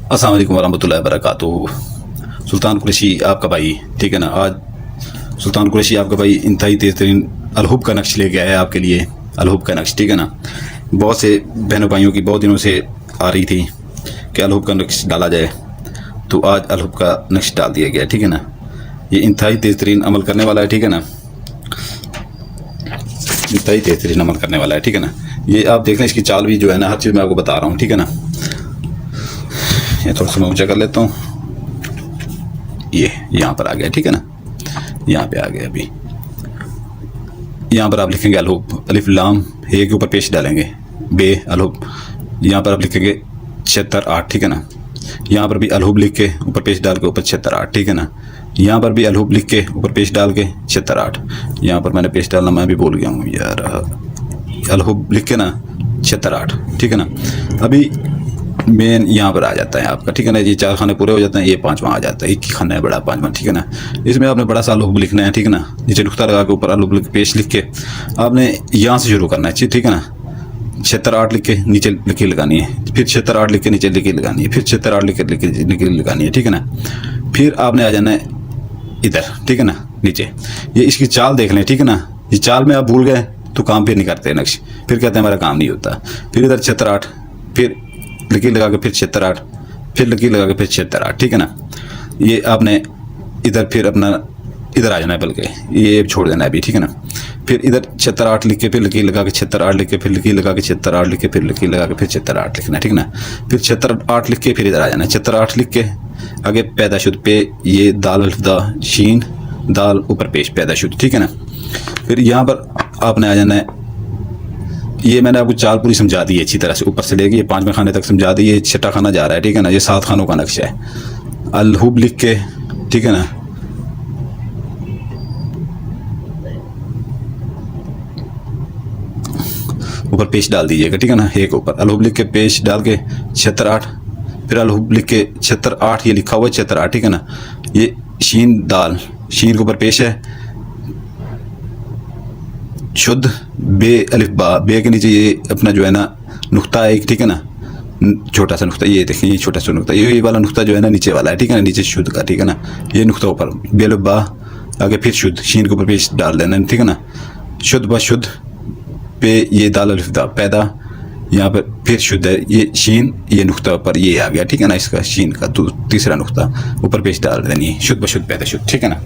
अस्सलाम वालेकुम वरहमतुल्लाहि वबरकातुहू। सुल्तान कुरैशी आपका भाई, ठीक है ना। आज सुल्तान कुरैशी आपका भाई इंतहाई तेज़ तरीन अलहुब का नक्श लेके आया है आपके लिए। अलहुब का नक्श, ठीक है ना। बहुत से बहनों भाइयों की बहुत दिनों से आ रही थी कि अलहुब का नक्श डाला जाए, तो आज अलहुब का नक्श डाल दिया गया, ठीक है ना। ये इंतहाई तेज़ तरीन अमल करने वाला है, ठीक है ना। इंतहाई तेज़ तरीन अमल करने वाला है, ठीक है ना। ये आप देख लें, इसकी चाल भी जो है ना, हर चीज़ मैं आपको बता रहा हूँ, ठीक है ना। ये थोड़ा सा मैं ऊँचा कर लेता हूँ। ये यहाँ पर आ गया, ठीक है ना। यहाँ पे आ गया। अभी यहाँ पर आप लिखेंगे अलहुब, अलिफ लाम हे के ऊपर पेश डालेंगे, बे अलहुब। यहाँ पर आप लिखेंगे 76-8, ठीक है ना। यहाँ पर भी अलहुब लिख के ऊपर पेश डाल के ऊपर 76-8, ठीक है ना। यहाँ पर भी अलहुब लिख के ऊपर पेश डाल के 76-8। यहाँ पर मैंने पेश डालना मैं भी भूल गया हूँ यार। अलहुब लिख के ना 76-8, ठीक है ना। अभी मेन यहाँ पर आ जाता है आपका, ठीक है ना। ये 4 खाने पूरे हो जाते हैं, ये 5वां आ जाता है। एक ही खाना है बड़ा 5वां, ठीक है ना। इसमें आपने बड़ा सा अलहुब लिखना है, ठीक है ना। नीचे नुक्ता लगा के ऊपर अलहुब पेश लिख के आपने यहाँ से शुरू करना है, ठीक है ना। 76-8 लिख के नीचे लिखी लगानी है, फिर 76-8 लिख के नीचे लिखी लगानी है, फिर 76-8 लिख के लिखी लगानी है, ठीक है ना। फिर आपने आ जाना है इधर, ठीक है ना, नीचे। ये इसकी चाल देख लें, ठीक है ना। ये चाल में आप भूल गए तो काम फिर नहीं करते नक्श, फिर कहते हैं हमारा काम नहीं होता। फिर इधर 76-8, फिर लकीर लगा के फिर 76-8, फिर लकीर लगा के फिर 76-8, ठीक है ना। ये आपने इधर फिर अपना इधर आ जाना है, बल्कि ये छोड़ देना है अभी, ठीक है ना। फिर इधर 76-8 लिख के फिर लकीर लगा के 76-8 लिख के फिर लकीर लगा के 76-8 लिख के फिर लकीर लगा के फिर 76-8 लिखना है, ठीक है ना। फिर 76-8 लिख के फिर इधर आ जाना है। 76-8 लिख के आगे पैदाशुद पे ये दाल अल्फदा शीन दाल ऊपर पेश पैदाशुद, ठीक है ना। फिर यहाँ पर आपने आ जाना है। ये मैंने आपको चाल पूरी समझा दी है अच्छी तरह से, ऊपर से लेके ये 5वें खाने तक समझा दी। ये 6ठा खाना जा रहा है, ठीक है ना। ये 7 खानों का नक्शा है। अलहुब लिख के, ठीक है ना, ऊपर पेश डाल दीजिएगा, ठीक है ना। एक ऊपर अलहुब लिख के पेश डाल के 76-8, फिर अलहुब लिख के 76-8, ये लिखा हुआ है 76-8, ठीक है ना। ये शीन दाल, शीन के ऊपर पेश है शुद्ध बे अलिफ बा, बे के नीचे ये अपना जो है ना नुक्ता है एक, ठीक है ना, छोटा सा नुक्ता। ये देखें, ये छोटा सा नुक्ता, ये वाला नुक्ता जो है ना नीचे वाला है, ठीक है ना, नीचे शुद्ध का, ठीक है ना। ये नुक्ता ऊपर बे अलिफ बा, आगे फिर शुद्ध शीन के ऊपर पेश डाल देना, ठीक है ना। शुद्ध ब शुद्ध पे ये दाल अलिफ दा पैदा, यहाँ पर फिर शुद्ध है ये शीन, ये नुक्ता ऊपर ये आ गया, ठीक है ना। इसका शीन का तीसरा नुक्ता ऊपर पेश डाल देनी है, शुद्ध ब शुद्ध पैदा शुद्ध, ठीक है ना।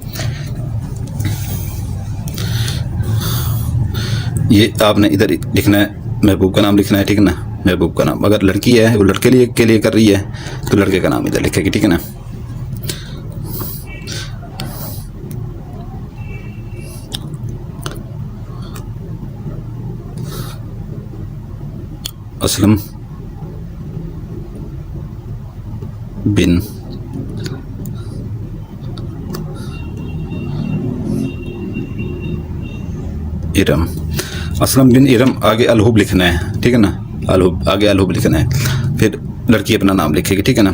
ये आपने इधर लिखना है, महबूब का नाम लिखना है, ठीक है ना। महबूब का नाम, अगर लड़की है वो लड़के के लिए कर रही है तो लड़के का नाम इधर लिखेगी, ठीक है ना। असलम बिन इरम, असलम बिन इरम, आगे अलहुब लिखना है, ठीक है ना। अलहुब आगे अलहुब लिखना है, फिर लड़की अपना नाम लिखेगी, ठीक है ना।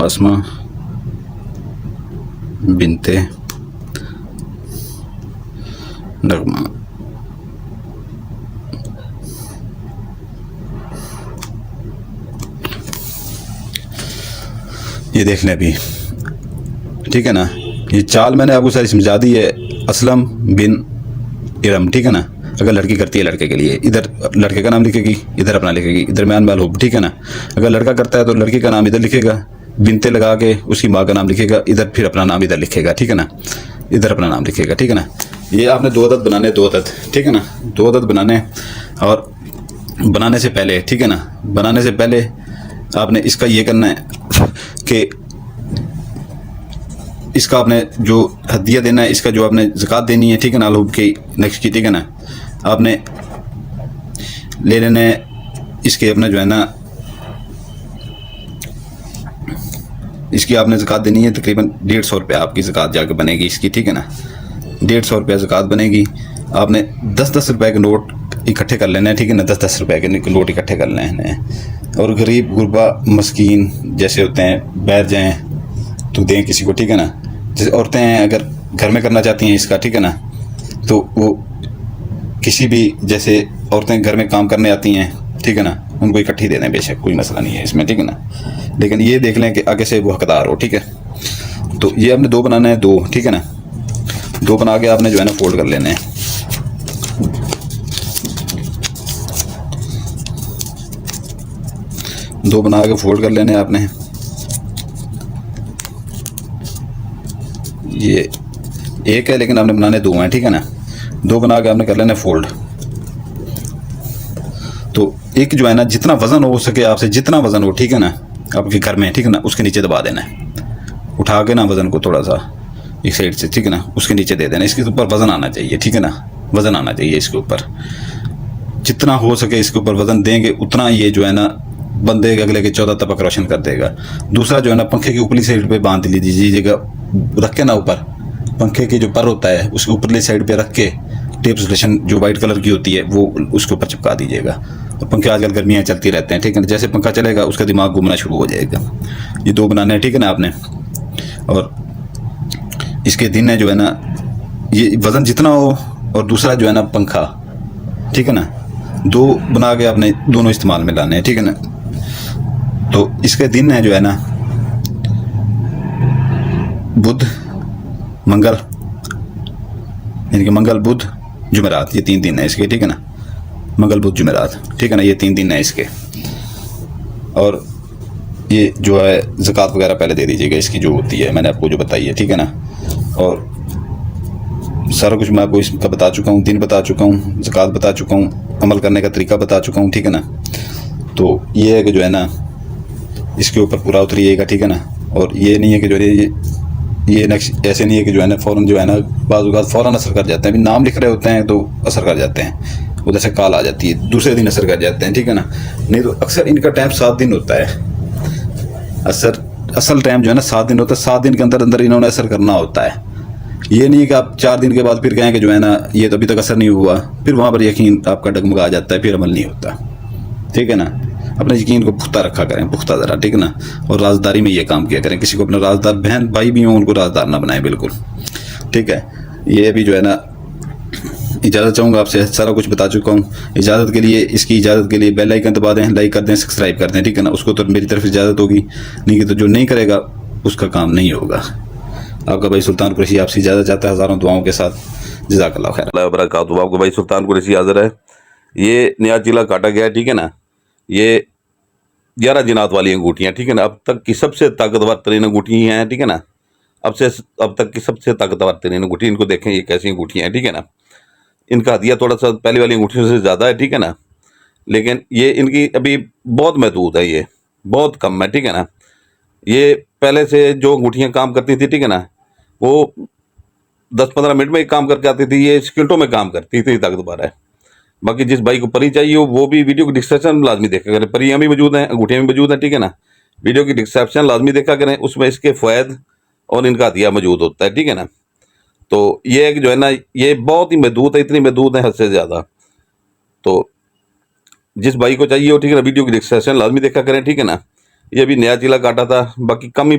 आसमा बिनते नगमा। ये देख लें अभी, ठीक है ना। ये चाल मैंने आपको सारी समझा दी है। असलम बिन इरम, ठीक है ना। अगर लड़की करती है लड़के के लिए, इधर लड़के का नाम लिखेगी, इधर अपना लिखेगी, दरम्यान में अलहुब, ठीक है ना। अगर लड़का करता है तो लड़की का नाम इधर लिखेगा, बिनते लगा के उसकी माँ का नाम लिखेगा, इधर फिर अपना नाम इधर लिखेगा, ठीक है ना। इधर अपना नाम लिखेगा, ठीक है ना। ये आपने 2 अदद बनाने, 2 अदद, ठीक है ना। 2 अदद बनाने, और बनाने से पहले, ठीक है ना, बनाने से पहले आपने इसका ये करना है कि इसका आपने जो हदिया देना है, इसका जो आपने ज़कात देनी है, ठीक है ना, अलहुब की नक्श की, ठीक है ना। आपने ले लेना है इसके अपना जो है ना, इसकी आपने ज़कात देनी है तकरीबन 150 रुपये आपकी ज़कात जाके बनेगी इसकी, ठीक है ना। 150 रुपये ज़कात बनेगी। आपने 10-10 रुपये के नोट इकट्ठे कर लेना है, ठीक है ना। 10-10 रुपये के नोट इकट्ठे कर लेने हैं, और गरीब गुरबा मस्कीन जैसे होते हैं बैठ जाएँ तो दें किसी को, ठीक है ना। जैसे औरतें हैं अगर घर में करना चाहती हैं इसका, ठीक है ना, तो वो किसी भी जैसे औरतें घर में काम करने आती हैं, ठीक है ना, उनको इकट्ठी दे दें, बेशक कोई मसला नहीं है इसमें, ठीक है ना। लेकिन ये देख लें कि आगे से वो हकदार हो, ठीक है। तो ये आपने 2 बनाना है, 2, ठीक है ना। 2 बना के आपने जो है ना फोल्ड कर लेने हैं। दो बना के फोल्ड कर लेने हैं आपने। ये एक है लेकिन आपने बनाने 2 हैं, ठीक है ना। 2 बना के आपने कर लेना फोल्ड। तो एक जो है ना, जितना वजन हो सके आपसे, जितना वजन हो, ठीक है ना, आपके घर में, ठीक है ना, उसके नीचे दबा देना है। उठा के ना वजन को थोड़ा सा एक साइड से, ठीक है ना, उसके नीचे दे देना। इसके ऊपर वजन आना चाहिए, ठीक है ना, वजन आना चाहिए इसके ऊपर। जितना हो सके इसके ऊपर वजन देंगे उतना ये जो है ना बंदे के अगले के 14 तबक रोशन कर देगा। दूसरा जो है ना, पंखे की ऊपरी साइड पे बांध लीजिएगा, रख के ना ऊपर पंखे के जो पर होता है उसके ऊपरली साइड पे रख के टेप सोल्यूशन जो वाइट कलर की होती है वो उसके ऊपर चिपका दीजिएगा। और पंखे आजकल गर्मियाँ चलती रहते हैं, ठीक है ना, जैसे पंखा चलेगा उसका दिमाग घूमना शुरू हो जाएगा। ये 2 बनाने हैं, ठीक है ना आपने। और इसके दिन है जो है ना, ये वज़न जितना हो, और दूसरा जो है ना पंखा, ठीक है ना, 2 बना के आपने दोनों इस्तेमाल में लाने हैं, ठीक है ना। तो इसके दिन है जो है ना, बुध मंगल, यानी कि मंगल बुध जुमेरात, ये 3 दिन है इसके, ठीक है ना। मंगल बुध जुमेरात, ठीक है ना, ये 3 दिन है इसके। और ये जो है ज़कात वगैरह पहले दे दीजिएगा इसकी, जो होती है मैंने आपको जो बताई है, ठीक है ना। और सारा कुछ मैं आपको इसका बता चुका हूँ, दिन बता चुका हूँ, ज़कात बता चुका हूँ, अमल करने का तरीका बता चुका हूँ, ठीक है ना। तो ये है कि जो है ना इसके ऊपर पूरा उतरिएगा, ठीक है ना। और ये नहीं है कि जो है ये नेक्स्ट ऐसे नहीं है कि जो है ना फ़ौरन जो है ना, बाज़ औक़ात फ़ौरन असर कर जाते हैं। अभी नाम लिख रहे होते हैं तो असर कर जाते हैं, उधर से कॉल आ जाती है, दूसरे दिन असर कर जाते हैं, ठीक है ना। नहीं तो अक्सर इनका टाइम 7 दिन होता है। असल टाइम जो है ना 7 दिन होता है। 7 दिन के अंदर अंदर इन्होंने असर करना होता है। ये नहीं है कि आप 4 दिन के बाद फिर कहें कि जो है ना ये तो अभी तक असर नहीं हुआ, फिर वहाँ पर यकीन आपका डगमगा जाता है, फिर अमल नहीं होता, ठीक है ना। अपने यकीन को पुख्ता रखा करें, पुख्ता ज़रा, ठीक है ना। और राजदारी में ये काम किया करें, किसी को अपना राजदार बहन भाई भी हों उनको राजदार ना बनाएं, बिल्कुल, ठीक है। ये भी जो है ना इजाज़त चाहूँगा आपसे, सारा कुछ बता चुका हूँ। इजाज़त के लिए, इसकी इजाज़त के लिए बेल आइकन दबा दें, लाइक कर दें, सब्सक्राइब कर दें, ठीक है ना। उसको तो मेरी तरफ इजाज़त होगी, नहीं कि तो जो नहीं करेगा उसका काम नहीं होगा। आपका भाई सुल्तान कुरैशी आपसे इजाज़त चाहता है, हज़ारों दुआओं के साथ। जज़ाकल्लाह खैर व बरकातहू। आपका भाई सुल्तान कुरैशी हाज़िर है। ये नया चीला काटा गया है, ठीक है ना। ये 11 जिनात वाली अंगूठियाँ, ठीक है ना, अब तक की सबसे ताकतवर तरीन अंगूठियाँ हैं, ठीक है ना। अब तक की सबसे ताकतवर तरीन अंगूठी, इनको देखें ये कैसी अंगूठियाँ हैं, ठीक है ना। इनका हदिया थोड़ा सा पहले वाली अंगूठियों से ज़्यादा है, ठीक है ना, लेकिन ये इनकी अभी बहुत महदूद है, ये बहुत कम है, ठीक है ना। ये पहले से जो अंगूठियाँ काम करती थी, ठीक है ना, वो 10-15 मिनट में ही काम करके आती थी, ये सेकंडों में काम करती थी, ताकतवर है। बाकी जिस भाई को परी चाहिए हो वो भी वीडियो की डिस्क्रिप्शन में लाजमी देखा करें। परियाँ भी मौजूद हैं, अंगूठियाँ भी मौजूद हैं, ठीक है ना। वीडियो की डिस्क्रिप्शन लाजमी देखा करें, उसमें इसके फ़ायदे और इनका हदिया मौजूद होता है, ठीक है ना। तो ये है कि जो है ना ये बहुत ही महदूद है, इतनी महदूद है हद से ज़्यादा। तो जिस भाई को चाहिए हो, ठीक है ना, वीडियो की डिस्क्रिप्शन लाजमी देखा करें, ठीक है ना। ये अभी नया चीला काटा था, बाकी कम ही